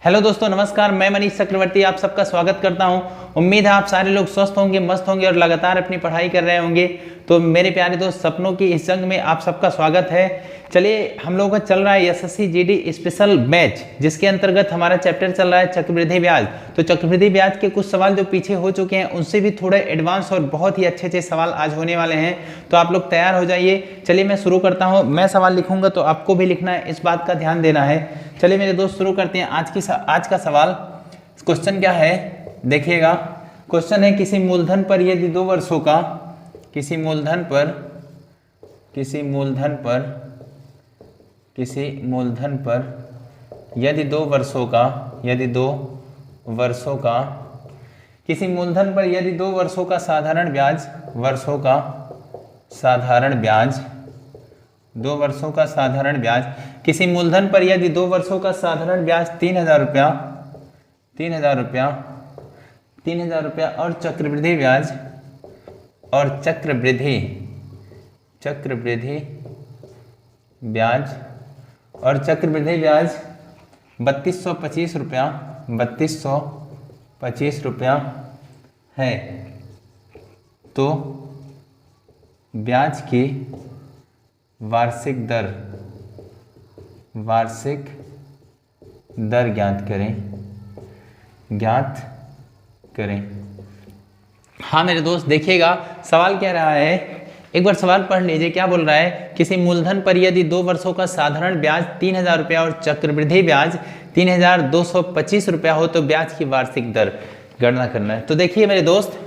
Hello दोस्तों, नमस्कार। मैं मनीष चक्रवर्ती आप सबका स्वागत करता हूं। उम्मीद है आप सारे लोग स्वस्थ होंगे, मस्त होंगे और लगातार अपनी पढ़ाई कर रहे होंगे। तो मेरे प्यारे दोस्त, सपनों की इस जंग में आप सबका स्वागत है। चलिए, हम लोगों का चल रहा है एसएससी जीडी स्पेशल बैच, जिसके अंतर्गत हमारा चैप्टर चल रहा है चक्रवृद्धि ब्याज। तो चक्रवृद्धि ब्याज के कुछ सवाल जो पीछे हो चुके हैं, उनसे भी थोड़े एडवांस और बहुत ही अच्छे सवाल आज होने वाले हैं। तो आप लोग तैयार हो जाइए। चलिए मैं शुरू करता हूँ। मैं सवाल लिखूंगा तो आपको भी लिखना है, इस बात का ध्यान देना है। चलिए मेरे दोस्त, शुरू करते हैं आज का सवाल। क्वेश्चन क्या है देखिएगा। क्वेश्चन है, किसी मूलधन पर यदि 2 वर्षों का किसी मूलधन पर यदि 2 वर्षों का किसी मूलधन पर यदि 2 वर्षों का साधारण ब्याज 2 वर्षों का साधारण ब्याज किसी मूलधन पर यदि 2 वर्षों का साधारण ब्याज 3,000 रुपया और चक्रवृद्धि ब्याज 3225 रुपया है, तो ब्याज की वार्षिक दर ज्ञात करें। हाँ मेरे दोस्त, देखिएगा सवाल क्या रहा है, एक बार सवाल पढ़ लीजिए। क्या बोल रहा है, किसी मूलधन पर यदि 2 वर्षों का साधारण ब्याज 3,000 रुपया और चक्रवृद्धि ब्याज 3,225 रुपया हो तो ब्याज की वार्षिक दर गणना करना है। तो देखिए मेरे दोस्त,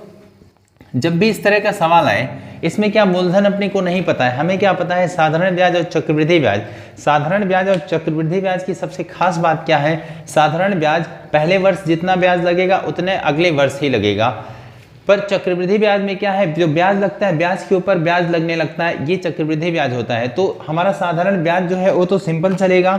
जब भी इस तरह का सवाल आए, इसमें क्या मूलधन अपने को नहीं पता है, हमें क्या पता है, साधारण ब्याज और चक्रवृद्धि ब्याज। साधारण ब्याज और चक्रवृद्धि ब्याज की सबसे खास बात क्या है, साधारण ब्याज पहले वर्ष जितना ब्याज लगेगा उतने अगले वर्ष ही लगेगा। पर चक्रवृद्धि ब्याज में क्या है, जो ब्याज लगता है, ब्याज के ऊपर ब्याज लगने लगता है, ये चक्रवृद्धि ब्याज होता है। तो हमारा साधारण ब्याज जो है वो तो सिंपल चलेगा।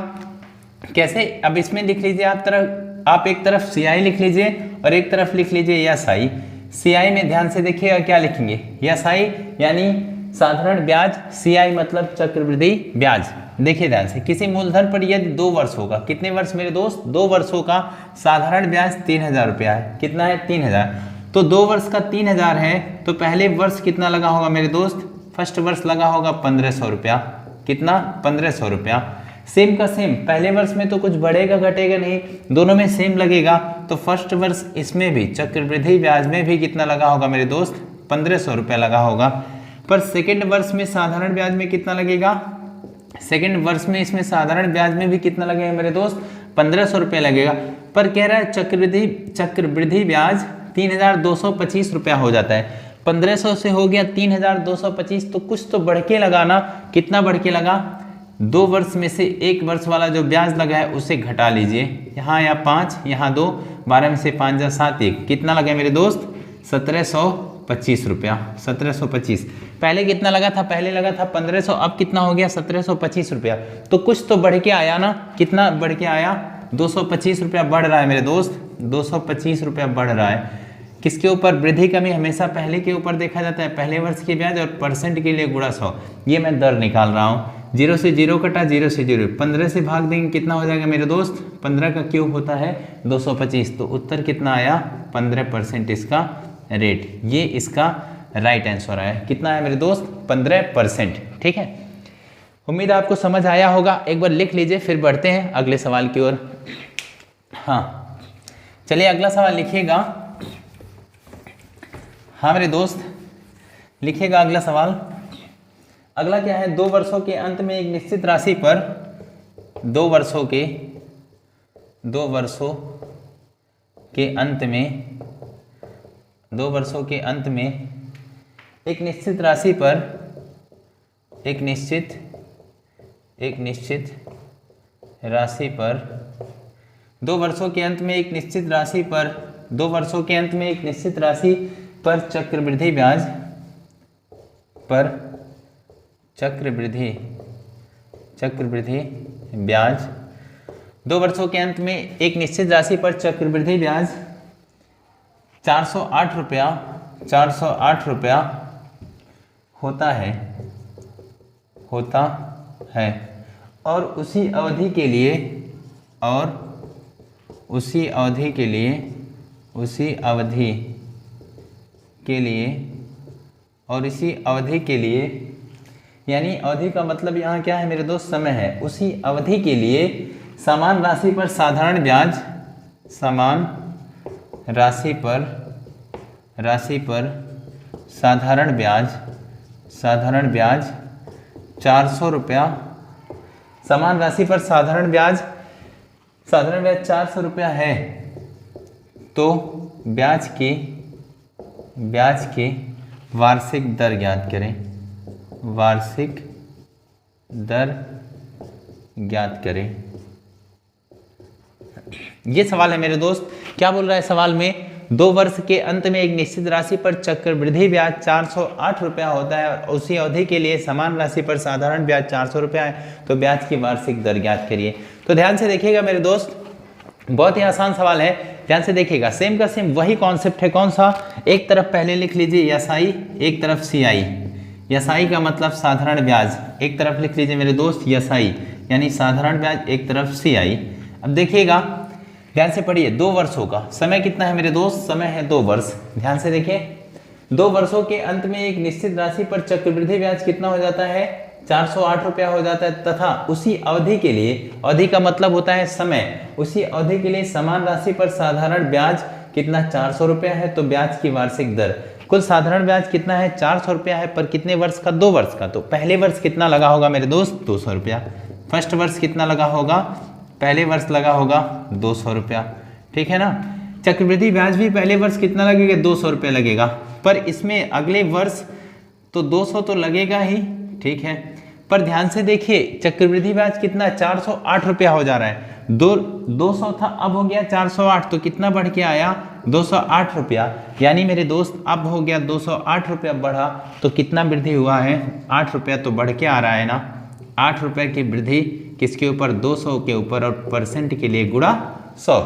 कैसे, अब इसमें लिख लीजिए आप एक तरफ CI लिख लीजिए और एक तरफ लिख लीजिए SI। CI में ध्यान से देखिएगा क्या लिखेंगे, SI यानी साधारण ब्याज, CI मतलब चक्रवृद्धि ब्याज। देखिए ध्यान से, किसी मूलधन पर यदि 2 वर्ष होगा, कितने वर्ष मेरे दोस्त, 2 वर्षों का साधारण ब्याज 3,000 रुपया है। कितना है, 3,000। तो 2 वर्ष का 3,000 है, तो पहले वर्ष कितना लगा होगा मेरे दोस्त, फर्स्ट वर्ष लगा होगा 1,500 रुपया। कितना, 1,500 रुपया। सेम का सेम, पहले वर्ष में तो कुछ बढ़ेगा घटेगा नहीं, दोनों में सेम लगेगा। तो फर्स्ट वर्ष इसमें भी चक्रवृद्धि ब्याज में भी कितना लगा होगा मेरे दोस्त, 1,500 रुपया लगा होगा। पर सेकेंड वर्ष में साधारण ब्याज में कितना लगेगा, सेकेंड वर्ष में इसमें साधारण ब्याज में भी कितना लगेगा मेरे दोस्त, 1,500 रुपया लगेगा। पर कह रहा है चक्रवृद्धि ब्याज 3,225 रुपया हो जाता है। 1,500 से हो गया 3,225, तो कुछ तो बढ़ के लगा ना। कितना बढ़ के लगा, 2 वर्ष में से 1 वर्ष वाला जो ब्याज लगा है उसे घटा लीजिए। यहाँ या 5, यहाँ 2, 12 में से 5 जा 7, 1, कितना लगा मेरे दोस्त, 1,725 रुपया। 1,725 पहले कितना लगा था, पहले लगा था 1,500, अब कितना हो गया, 1,725 रुपया। तो कुछ तो बढ़ के आया ना। कितना बढ़ के आया, 225 रुपया बढ़ रहा है मेरे दोस्त, 225 रुपया बढ़ रहा है। किसके ऊपर, वृद्धि कमी हमेशा पहले के ऊपर देखा जाता है, पहले वर्ष के ब्याज और परसेंट के लिए गुणा 100। ये मैं दर निकाल रहा हूँ। 0 से 0 कटा, 0 से 0, 15 से भाग देंगे, कितना हो जाएगा मेरे दोस्त, 15 का क्यूब होता है 225। तो उत्तर कितना आया, 15% इसका रेट। ये इसका राइट आंसर आया। कितना है मेरे दोस्त, 15%। ठीक है, उम्मीद है आपको समझ आया होगा। एक बार लिख लीजिए, फिर बढ़ते हैं अगले सवाल की ओर। हाँ चलिए, अगला सवाल लिखिएगा। हाँ मेरे दोस्त, लिखिएगा अगला सवाल। अगला क्या है, 2 वर्षों के अंत में एक निश्चित राशि पर 2 वर्षों के अंत में एक निश्चित राशि पर 2 वर्षों के अंत में एक निश्चित राशि पर चक्रवृद्धि ब्याज 2 वर्षों के अंत में एक निश्चित राशि पर चक्रवृद्धि ब्याज 408 रुपया होता है और उसी अवधि के लिए उसी अवधि के लिए, उसी अवधि के लिए और इसी अवधि के लिए, यानी अवधि का मतलब यहाँ क्या है मेरे दोस्त, समय है। उसी अवधि के लिए समान राशि पर साधारण ब्याज, समान राशि पर साधारण ब्याज 400 रुपया, समान राशि पर साधारण ब्याज 400 रुपया है, तो ब्याज की वार्षिक दर ज्ञात करें, वार्षिक दर ज्ञात करें। ये सवाल है मेरे दोस्त। क्या बोल रहा है सवाल में, 2 वर्ष के अंत में एक निश्चित राशि पर चक्रवृद्धि ब्याज 408 रुपया होता है और उसी अवधि के लिए समान राशि पर साधारण ब्याज 400 रुपया है, तो ब्याज की वार्षिक दर ज्ञात करिए। तो ध्यान से देखिएगा मेरे दोस्त, बहुत ही आसान सवाल है, ध्यान से देखिएगा। सेम का सेम वही कॉन्सेप्ट है। कौन सा, एक तरफ पहले लिख लीजिए एसआई, एक तरफ सीआई। एसआई का मतलब साधारण ब्याज, एक तरफ लिख लीजिए मेरे दोस्त एसआई यानी साधारण ब्याज, एक तरफ सीआई। अब देखिएगा, ध्यान से पढ़िए, 2 वर्षों का समय कितना है मेरे दोस्त, समय है 2 वर्ष। ध्यान से देखिए, 2 वर्षों के अंत में एक निश्चित राशि पर चक्रवृद्धि ब्याज कितना हो जाता है, 408 रुपया हो जाता है, तथा उसी अवधि के लिए, अवधि का मतलब होता है समय, उसी अवधि के लिए समान राशि पर साधारण ब्याज कितना, 400 रुपया है, तो ब्याज की वार्षिक दर। कुल साधारण ब्याज कितना है, 400 रुपया है, पर कितने वर्ष का, 2 वर्ष का। तो पहले वर्ष कितना लगा होगा मेरे दोस्त, 200 रुपया। फर्स्ट वर्ष कितना लगा होगा, पहले वर्ष लगा होगा 200 रुपया, ठीक है ना। चक्रवृद्धि ब्याज भी पहले वर्ष कितना लगेगा, 200 रुपया लगेगा, पर इसमें अगले वर्ष तो 200 तो लगेगा ही, ठीक है। पर ध्यान से देखिए, चक्रवृद्धि ब्याज कितना, 408 रुपया हो जा रहा है। 200 था, अब हो गया 408, तो कितना बढ़ के आया, 208 रुपया। यानी मेरे दोस्त अब हो गया 208 रुपया बढ़ा, तो कितना वृद्धि हुआ है, 8 रुपया तो बढ़ के आ रहा है ना। 8 रुपये की वृद्धि किसके ऊपर, 200 के ऊपर, और परसेंट के लिए गुणा 100।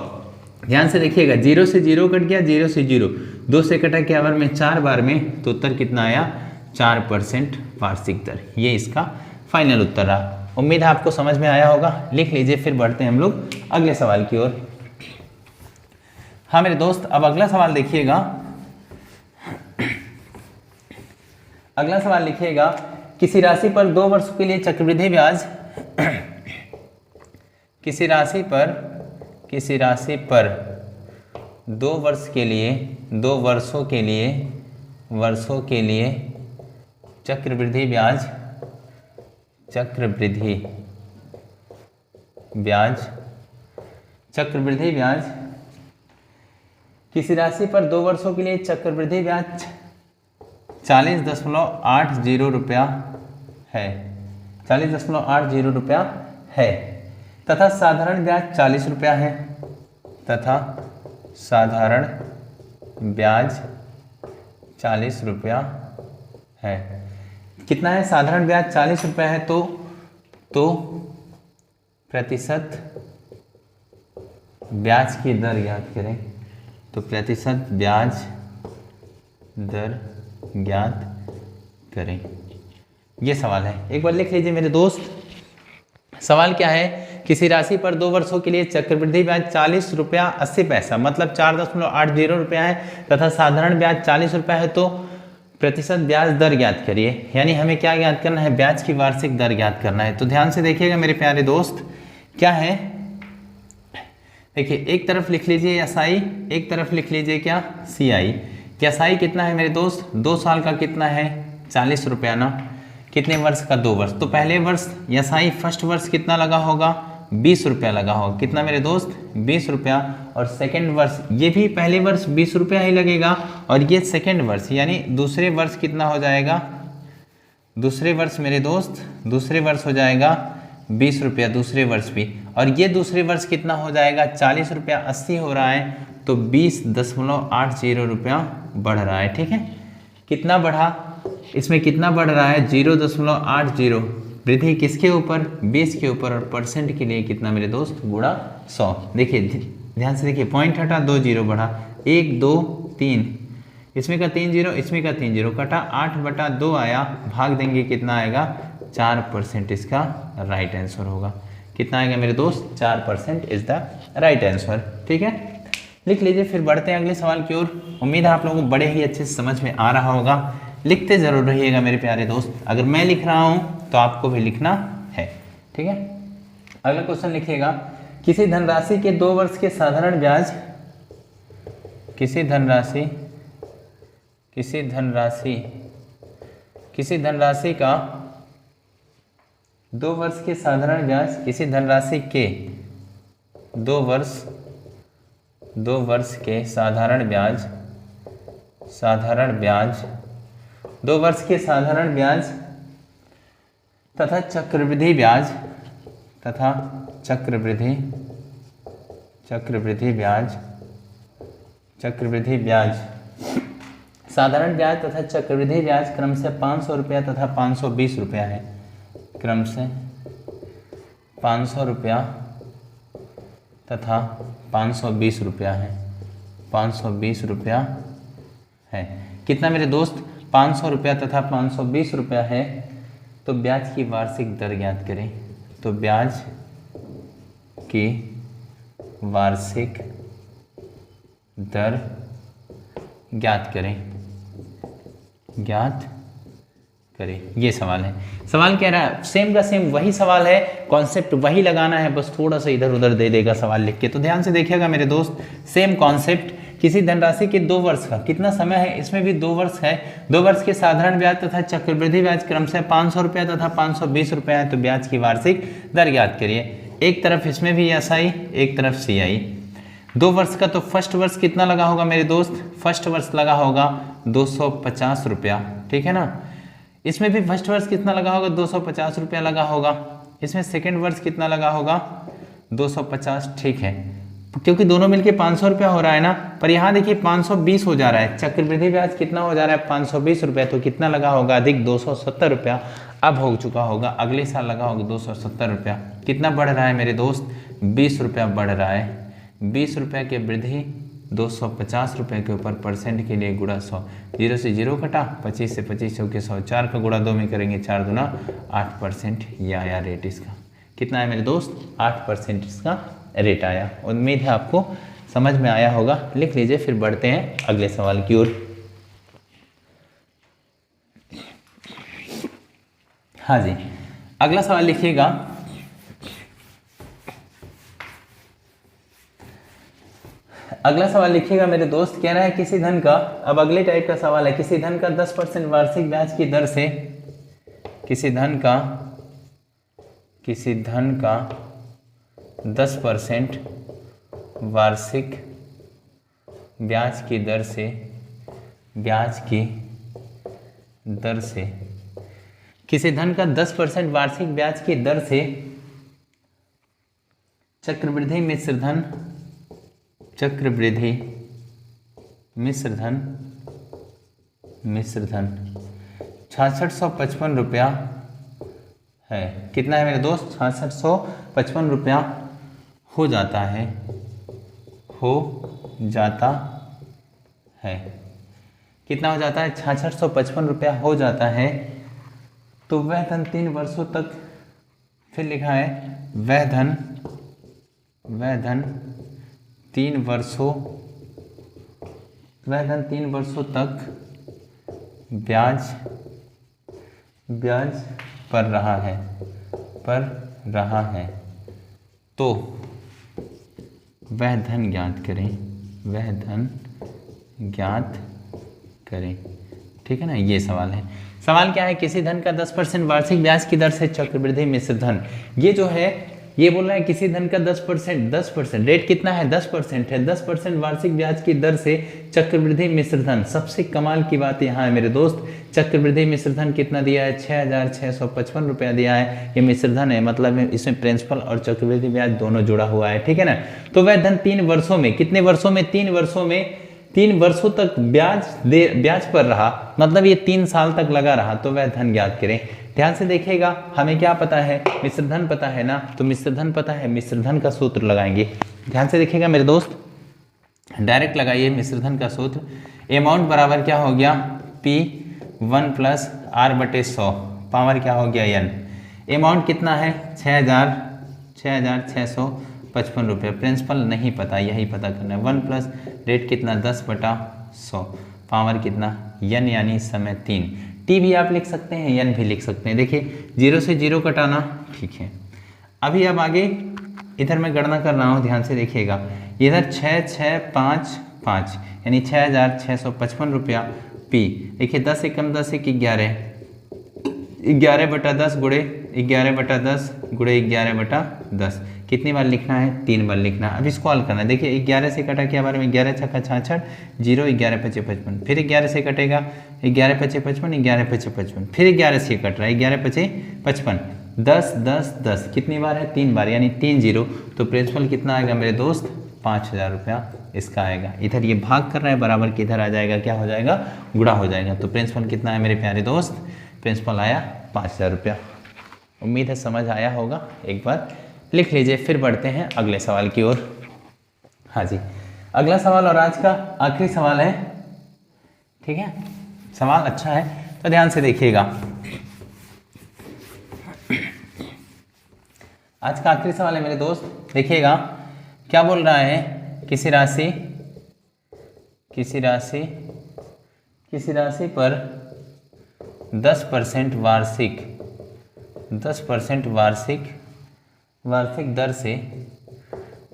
ध्यान से देखिएगा, 0 से 0 कट गया, 0 से 0, 2 से कटा के आवर में 4 बार में, तो उत्तर कितना आया, 4% वार्षिक दर। ये इसका फाइनल उत्तर रहा। उम्मीद है आपको समझ में आया होगा। लिख लीजिए, फिर बढ़ते हैं हम लोग अगले सवाल की ओर। हाँ मेरे दोस्त, अब अगला सवाल देखिएगा। अगला सवाल लिखिएगा, किसी राशि पर 2 वर्षों के लिए चक्रवृद्धि ब्याज किसी राशि पर 2 वर्ष के लिए, 2 वर्षों के लिए चक्रवृद्धि ब्याज किसी राशि पर 2 वर्षों के लिए चक्रवृद्धि ब्याज 40.80 रुपया है, 40.80 रुपया है, तथा साधारण ब्याज 40 रुपया है, तथा साधारण ब्याज 40 रुपया है। कितना है, साधारण ब्याज 40 रुपया है, तो प्रतिशत ब्याज की दर ज्ञात करें। तो प्रतिशत ब्याज दर ज्ञात करें, ये सवाल है। एक बार लिख लीजिए मेरे दोस्त, सवाल क्या है, किसी राशि पर 2 वर्षों के लिए चक्रवृद्धि ब्याज 40 रुपया 80 पैसा, मतलब 4.80 रुपया है, तथा साधारण ब्याज 40 रुपया है, तो प्रतिशत ब्याज दर ज्ञात करिए। यानी हमें क्या ज्ञात करना है, ब्याज की वार्षिक दर ज्ञात करना है। तो ध्यान से देखिएगा मेरे प्यारे दोस्त, क्या है, देखिए, एक तरफ लिख लीजिए एसआई, एक तरफ लिख लीजिए क्या, सीआई। एसआई कितना है मेरे दोस्त, 2 साल का कितना है, 40 रुपया ना, कितने वर्ष का, 2 वर्ष। तो पहले वर्ष एसआई फर्स्ट वर्ष कितना लगा होगा, 20 रुपया लगा होगा, कितना मेरे दोस्त, 20 रुपया। और सेकेंड वर्ष, ये भी पहले वर्ष 20 रुपया ही लगेगा, और ये सेकेंड वर्ष यानी दूसरे वर्ष कितना हो जाएगा, दूसरे वर्ष मेरे दोस्त, दूसरे वर्ष हो जाएगा 20 रुपया, दूसरे वर्ष भी। और ये दूसरे वर्ष कितना हो जाएगा, 40 रुपया 80 हो रहा है, तो 20.80 रुपया बढ़ रहा है, ठीक है। कितना बढ़ा, इसमें कितना बढ़ रहा है, 0.80, वृद्धि किसके ऊपर, 20 के ऊपर, और परसेंट के लिए कितना मेरे दोस्त, गुणा 100। देखिए ध्यान से देखिए, पॉइंट हटा, 2 जीरो बढ़ा, 1 2 3, इसमें का 3 जीरो, इसमें का 3 जीरो कटा, 8/2 आया, भाग देंगे कितना आएगा, 4% इसका राइट आंसर होगा। कितना आएगा मेरे दोस्त, 4% इज द राइट आंसर। ठीक है, लिख लीजिए, फिर बढ़ते हैं अगले सवाल की ओर। उम्मीद है आप लोगों को बड़े ही अच्छे से समझ में आ रहा होगा। लिखते जरूर रहिएगा मेरे प्यारे दोस्त, अगर मैं लिख रहा हूँ तो आपको भी लिखना है। ठीक है, अगला क्वेश्चन लिखिएगा, किसी धनराशि के 2 वर्ष के साधारण ब्याज, किसी धनराशि का 2 वर्ष के साधारण ब्याज, किसी धनराशि के 2 वर्ष के साधारण ब्याज 2 वर्ष के साधारण ब्याज तथा चक्रवृद्धि ब्याज साधारण ब्याज तथा चक्रवृद्धि ब्याज क्रम से 500 रुपया तथा 520 रुपया है। क्रम से 500 रुपया तथा 520 रुपया है। 520 रुपया है। कितना मेरे दोस्त? 500 रुपया तथा 520 रुपया है। तो ब्याज की वार्षिक दर ज्ञात करें। तो ब्याज की वार्षिक दर ज्ञात करें, ये सवाल है। सवाल कह रहा है सेम का सेम वही सवाल है, कॉन्सेप्ट वही लगाना है, बस थोड़ा सा इधर उधर दे देगा सवाल लिख के। तो ध्यान से देखिएगा मेरे दोस्त, सेम कॉन्सेप्ट। किसी धनराशि के 2 वर्ष का कितना समय है, इसमें भी 2 वर्ष है। 2 वर्ष के साधारण ब्याज तथा चक्रवृद्धि ब्याज क्रम से 500 रुपया तथा 520 रुपया है। तो ब्याज की वार्षिक दर ज्ञात करिए। एक तरफ इसमें भी एस आई, एक तरफ सी आई। 2 वर्ष का तो फर्स्ट वर्ष कितना लगा होगा मेरे दोस्त? फर्स्ट वर्ष लगा होगा 250 रुपया। ठीक है ना, इसमें भी फर्स्ट वर्ष कितना लगा होगा? 250 रुपया लगा होगा। इसमें सेकेंड वर्ष कितना लगा होगा? 250। ठीक है, क्योंकि दोनों मिलके 500 रुपया हो रहा है ना, पर यहाँ देखिए 520 हो जा रहा है। चक्रवृद्धि ब्याज कितना हो जा रहा है? 520 रुपया। तो कितना लगा होगा अधिक? 270 रुपया अब हो चुका होगा। अगले साल लगा होगा 270 रुपया। कितना बढ़ रहा है मेरे दोस्त? 20 रुपया बढ़ रहा है। 20 रुपये की वृद्धि 250 रुपये के ऊपर परसेंट के लिए गुणा 100। 0 से 0 कटा, 25 से 25 चौके 100, 4 का गुणा 2 में करेंगे, 4 दूना 8%। ये आया रेट इसका। कितना है मेरे दोस्त? 8% इसका रेट आया। उम्मीद है आपको समझ में आया होगा। लिख लीजिए, फिर बढ़ते हैं अगले सवाल की ओर। हाँ जी, अगला सवाल लिखिएगा, अगला सवाल लिखिएगा मेरे दोस्त। कह रहा है किसी धन का, अब अगले टाइप का सवाल है, किसी धन का 10% वार्षिक ब्याज की दर से, किसी धन का 10% वार्षिक ब्याज की दर से, किसी धन का 10% वार्षिक ब्याज की दर से चक्रवृद्धि मिश्र धन 6655 रुपया है। कितना है मेरे दोस्त? 6655 रुपया हो जाता है। कितना हो जाता है? 6655 रुपया हो जाता है। तो वह धन 3 वर्षों तक, फिर लिखा है वह धन 3 वर्षों तक ब्याज पर रहा है। तो वह धन ज्ञात करें। ठीक है ना, ये सवाल है। सवाल क्या है? किसी धन का 10% वार्षिक ब्याज की दर से चक्रवृद्धि मिश्र धन, ये जो है ये बोल रहा है किसी धन का 10% रेट कितना है? 10% है। 10% वार्षिक ब्याज की दर से चक्रवृद्धि मिश्र धन। सबसे कमाल की बात यहाँ है मेरे दोस्त, चक्रवृद्धि मिश्र धन कितना दिया है? 6655 रुपया दिया है। ये मिश्र धन है, मतलब इसमें प्रिंसिपल और चक्रवृद्धि ब्याज दोनों जुड़ा हुआ है। ठीक है ना, तो वह धन 3 वर्षों में, कितने वर्षों में? 3 वर्षों तक ब्याज पर रहा, मतलब ये 3 साल तक लगा रहा। तो वह धन ज्ञात करें। ध्यान से देखिएगा, हमें क्या पता है? मिश्र धन पता है ना, तो मिश्र धन पता है, मिश्र धन का सूत्र लगाएंगे। ध्यान से देखिएगा मेरे दोस्त, डायरेक्ट लगाइए मिश्र धन का सूत्र। अमाउंट बराबर क्या हो गया? P1 + R/100, पावर क्या हो गया? n। अमाउंट कितना है? 6600 रुपये। प्रिंसिपल नहीं पता, यही पता करना है। 1 प्लस रेट कितना 10/100, पावर कितना n यानी समय 3। t भी आप लिख सकते हैं, n भी लिख सकते हैं। देखिए 0 से 0 कटाना, ठीक है। अभी अब आगे इधर मैं गणना कर रहा हूँ, ध्यान से देखिएगा। इधर 6655 यानी 6655 रुपया पी। देखिए 10 एकम 10 एक 11, 11/10 गुणे 11/10 गुणे 11/10 कितनी बार लिखना है? 3 बार लिखना है। अब इसको हल करना है। देखिए 11 से कटा क्या बारे में? 11 छक्का 66, 0 11 5 55, फिर 11 से कटेगा 11 5 55, 11 5 55, फिर 11 से कट रहा है 11 5 55, 10 10 10 कितनी बार है? 3 बार यानी 3 0। तो प्रिंसिपल कितना आएगा मेरे दोस्त? 5000 रुपया इसका आएगा। इधर ये भाग कर रहा है बराबर के, इधर आ जाएगा क्या हो जाएगा? गुणा हो जाएगा। तो प्रिंसिपल कितना है मेरे प्यारे दोस्त? प्रिंसिपल आया 5000 रुपया। उम्मीद है समझ आया होगा। एक बार लिख लीजिए, फिर बढ़ते हैं अगले सवाल की ओर। हाँ जी, अगला सवाल और आज का आखिरी सवाल है, ठीक है। सवाल अच्छा है तो ध्यान से देखिएगा। आज का आखिरी सवाल है मेरे दोस्त, देखिएगा क्या बोल रहा है। किसी राशि पर 10% वार्षिक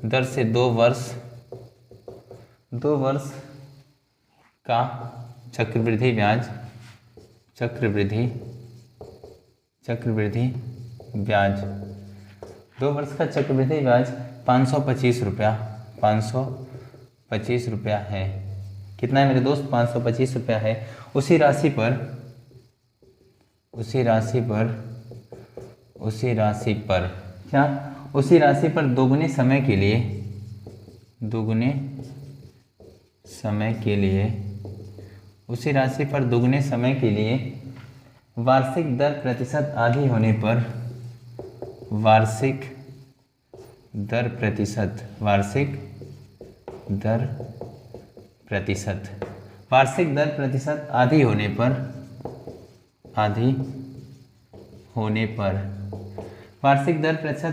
दर से 2 वर्ष का चक्रवृद्धि ब्याज 2 वर्ष का चक्रवृद्धि ब्याज 525 रुपया है। कितना है मेरे दोस्त? 525 रुपया है। उसी राशि पर दोगुने समय के लिए वार्षिक दर प्रतिशत आधी होने पर वार्षिक दर प्रतिशत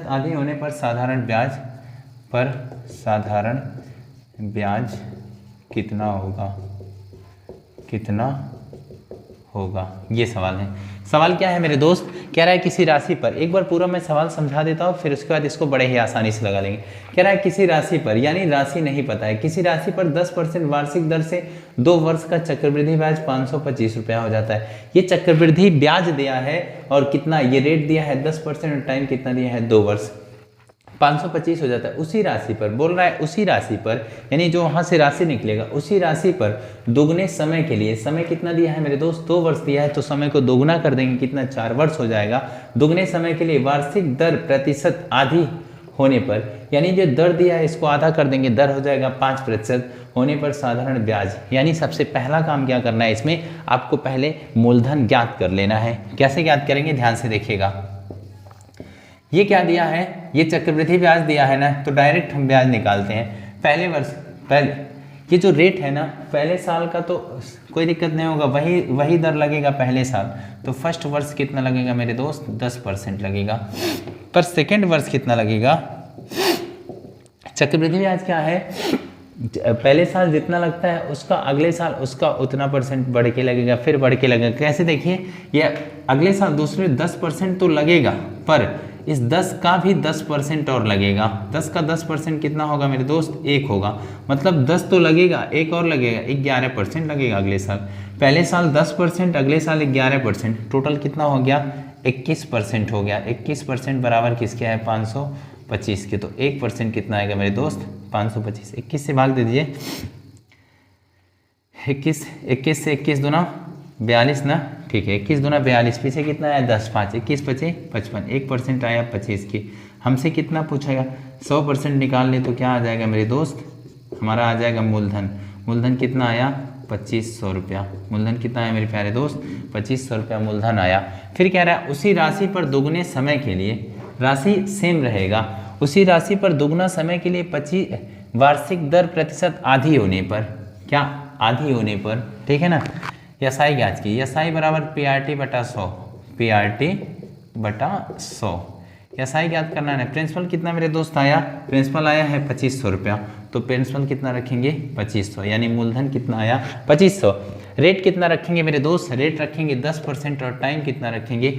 आधी होने पर साधारण ब्याज कितना होगा? ये सवाल है। सवाल क्या है मेरे दोस्त? कह रहा है किसी राशि पर, एक बार पूरा मैं सवाल समझा देता हूँ, फिर उसके बाद इसको बड़े ही आसानी से लगा लेंगे। कह रहा है किसी राशि पर, यानी राशि नहीं पता है, किसी राशि पर 10% वार्षिक दर से 2 वर्ष का चक्रवृद्धि ब्याज 525 रुपया हो जाता है। ये चक्रवृद्धि ब्याज दिया है और कितना ये रेट दिया है 10% और टाइम कितना दिया है 2 वर्ष, 525 हो जाता है। उसी राशि पर बोल रहा है, उसी राशि पर यानी जो वहां से राशि निकलेगा उसी राशि पर दोगुने समय के लिए, समय कितना दिया है मेरे दोस्त? 2 वर्ष दिया है, तो समय को दोगुना कर देंगे, कितना 4 वर्ष हो जाएगा। दोगुने समय के लिए वार्षिक दर प्रतिशत आधी होने पर, यानी जो दर दिया है इसको आधा कर देंगे, दर हो जाएगा 5% होने पर साधारण ब्याज। यानी सबसे पहला काम क्या करना है इसमें? आपको पहले मूलधन ज्ञात कर लेना है। कैसे ज्ञात करेंगे? ध्यान से देखिएगा। ये क्या दिया है? ये चक्रवृद्धि ब्याज दिया है ना, तो डायरेक्ट हम ब्याज निकालते हैं। पहले ये जो रेट है ना, पहले साल का तो कोई दिक्कत नहीं होगा, वही दर लगेगा पहले साल। तो फर्स्ट वर्ष कितना लगेगा मेरे दोस्त? 10% लगेगा। पर सेकेंड वर्ष कितना लगेगा? चक्रवृद्धि ब्याज क्या है? पहले साल जितना लगता है उसका अगले साल उसका उतना परसेंट बढ़ के लगेगा, फिर बढ़ के लगेगा। कैसे? देखिए ये अगले साल दूसरे 10% तो लगेगा, पर इस 10 का भी 10% और लगेगा। 10 का 10% कितना होगा मेरे दोस्त? 1 होगा। मतलब 10 तो लगेगा, 1 और लगेगा, 11% लगेगा अगले साल। पहले साल 10%, अगले साल 11%, टोटल कितना हो गया? 21% हो गया। 21% बराबर किसके है? 525 के। तो 1% कितना आएगा मेरे दोस्त? 525। 21 से भाग दे दीजिए। 21 से 21 दूना 42 ना, ठीक है। 21 दूना 42, पीछे कितना आया? 10 5, 21 25 55, 1% आया 25 की। हमसे कितना पूछेगा? 100% निकाल ले तो क्या आ जाएगा मेरे दोस्त? हमारा आ जाएगा मूलधन कितना आया? 2500 रुपया। मूलधन कितना आया मेरे प्यारे दोस्त? 2500 रुपया मूलधन आया। फिर कह रहा है उसी राशि पर दोगुने समय के लिए, राशि सेम रहेगा, उसी राशि पर दोगुना समय के लिए 25 वार्षिक दर प्रतिशत आधी होने पर, क्या आधी होने पर, ठीक है ना। एसआई ज्ञात की, एसआई बराबर PRT/100, PRT/100 SI ज्ञात करना है। प्रिंसिपल कितना मेरे दोस्त आया, प्रिंसिपल आया है 2500 रुपया, तो प्रिंसिपल कितना रखेंगे 2500, यानी मूलधन कितना आया 2500। रेट कितना रखेंगे मेरे दोस्त, रेट रखेंगे 10% और टाइम कितना रखेंगे,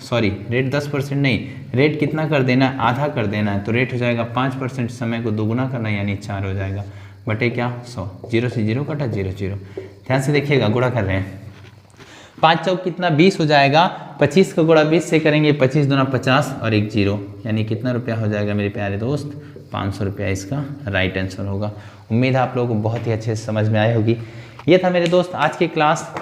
सॉरी रेट 10% नहीं, रेट कितना कर देना है, आधा कर देना है, तो रेट हो जाएगा 5%, समय को दोगुना करना है यानी 4 हो जाएगा, बटे क्या 100, 0 से 0 कटा 0 0। ध्यान से देखिएगा, गुणा कर रहे हैं, 5 चौक कितना 20 हो जाएगा, 25 का गुणा 20 से करेंगे, 25 दूना 50 और 1 0, यानी कितना रुपया हो जाएगा मेरे प्यारे दोस्त 500 रुपया इसका राइट आंसर होगा। उम्मीद है आप लोगों को बहुत ही अच्छे से समझ में आई होगी। ये था मेरे दोस्त आज की क्लास,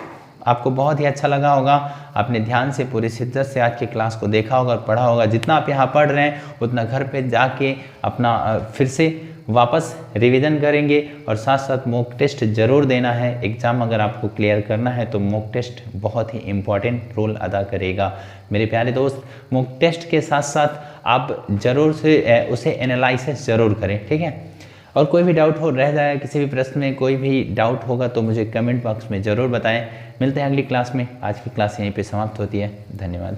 आपको बहुत ही अच्छा लगा होगा, आपने ध्यान से पूरी शिद्दत से आज की क्लास को देखा होगा और पढ़ा होगा। जितना आप यहाँ पढ़ रहे हैं उतना घर पे जाके अपना फिर से वापस रिवीजन करेंगे और साथ साथ मॉक टेस्ट जरूर देना है। एग्ज़ाम अगर आपको क्लियर करना है तो मॉक टेस्ट बहुत ही इम्पॉर्टेंट रोल अदा करेगा मेरे प्यारे दोस्त। मॉक टेस्ट के साथ साथ आप ज़रूर से उसे एनालिसिस ज़रूर करें, ठीक है। और कोई भी डाउट हो रह जाए, किसी भी प्रश्न में कोई भी डाउट होगा तो मुझे कमेंट बॉक्स में ज़रूर बताएं। मिलते हैं अगली क्लास में। आज की क्लास यहीं पे समाप्त होती है। धन्यवाद।